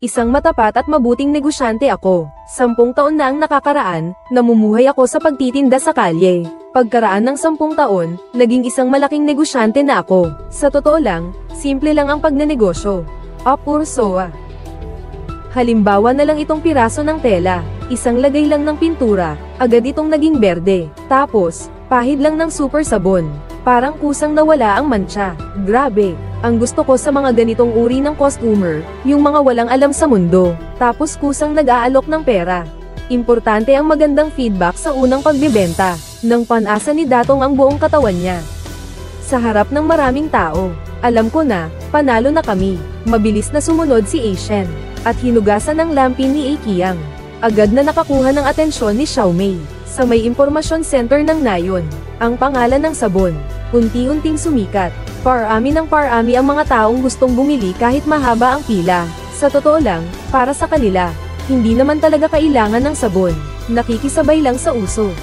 Isang matapat at mabuting negosyante ako. 10 taon na ang nakakaraan, namumuhay ako sa pagtitinda sa kalye. Pagkaraan ng 10 taon, naging isang malaking negosyante na ako. Sa totoo lang, simple lang ang pagnenegosyo. Soa. Halimbawa na lang itong piraso ng tela, isang lagay lang ng pintura, agad itong naging berde. Tapos, pahid lang ng super sabon. Parang kusang nawala ang mantsa. Grabe. Ang gusto ko sa mga ganitong uri ng customer, yung mga walang alam sa mundo, tapos kusang nag-aalok ng pera. Importante ang magandang feedback sa unang pagbebenta. Nang panasa ni Datong ang buong katawan niya. Sa harap ng maraming tao, alam ko na, panalo na kami. Mabilis na sumunod si Asian, at hinugasan ng lampi ni Akiang. Agad na nakakuha ng atensyon ni Xiaomei. Sa may impormasyon center ng Nayon, ang pangalan ng sabon, unti-unting sumikat. Parami ng parami ang mga taong gustong bumili kahit mahaba ang pila. Sa totoo lang, para sa kanila, hindi naman talaga kailangan ng sabon. Nakikisabay lang sa uso.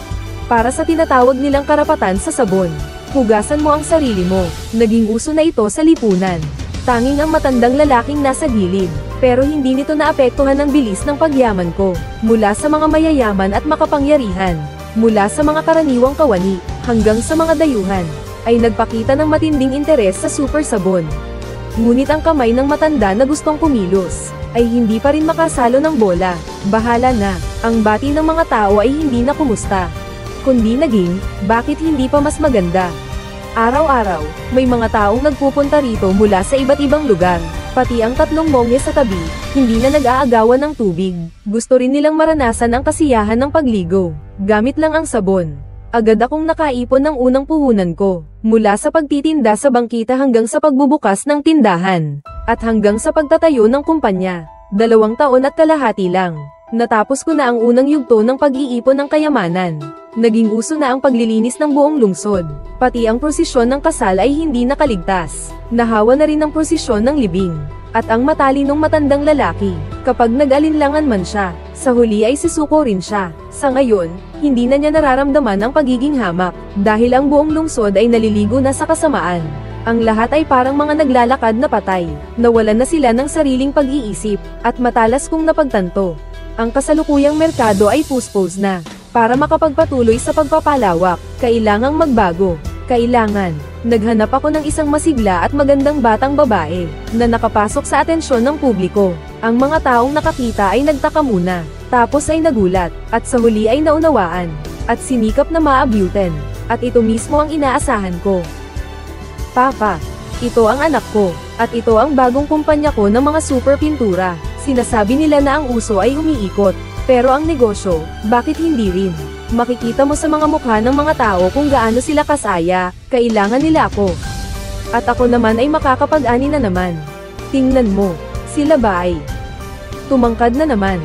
Para sa tinatawag nilang karapatan sa sabon, hugasan mo ang sarili mo. Naging uso na ito sa lipunan. Tanging ang matandang lalaking nasa gilid, pero hindi nito naapektuhan ang bilis ng pagyaman ko. Mula sa mga mayayaman at makapangyarihan, mula sa mga karaniwang kawani, hanggang sa mga dayuhan, ay nagpakita ng matinding interes sa super sabon. Ngunit ang kamay ng matanda na gustong kumilos, ay hindi pa rin makasalo ng bola. Bahala na, ang bati ng mga tao ay hindi na kumusta. Kundi naging, bakit hindi pa mas maganda? Araw-araw, may mga taong nagpupunta rito mula sa iba't ibang lugar. Pati ang 3 monge sa tabi, hindi na nag-aagawan ng tubig. Gusto rin nilang maranasan ang kasiyahan ng pagligo. Gamit lang ang sabon. Agad akong nakaipon ng unang puhunan ko, mula sa pagtitinda sa bangkita hanggang sa pagbubukas ng tindahan, at hanggang sa pagtatayo ng kumpanya. 2 taon at kalahati lang. Natapos ko na ang unang yugto ng pag-iipon ng kayamanan. Naging uso na ang paglilinis ng buong lungsod. Pati ang prosesyon ng kasal ay hindi nakaligtas. Nahawa na rin ang prosesyon ng libing. At ang matalinong matandang lalaki, kapag nag-alinlangan man siya, sa huli ay sisuko rin siya. Sa ngayon, hindi na niya nararamdaman ang pagiging hamak, dahil ang buong lungsod ay naliligo na sa kasamaan. Ang lahat ay parang mga naglalakad na patay, nawalan na sila ng sariling pag-iisip, at matalas kong napagtanto. Ang kasalukuyang merkado ay puspos na. Para makapagpatuloy sa pagpapalawak, kailangang magbago. Kailangan. Naghanap ako ng isang masigla at magandang batang babae, na nakapasok sa atensyon ng publiko. Ang mga taong nakakita ay nagtaka muna, tapos ay nagulat, at sa huli ay naunawaan, at sinikap na maabutan. At ito mismo ang inaasahan ko. Papa, ito ang anak ko, at ito ang bagong kumpanya ko ng mga super pintura. Sinasabi nila na ang uso ay umiikot, pero ang negosyo, bakit hindi rin? Makikita mo sa mga mukha ng mga tao kung gaano sila kasaya, kailangan nila ako. At ako naman ay makakapag-ani na naman. Tingnan mo, sila ba ay tumangkad na naman?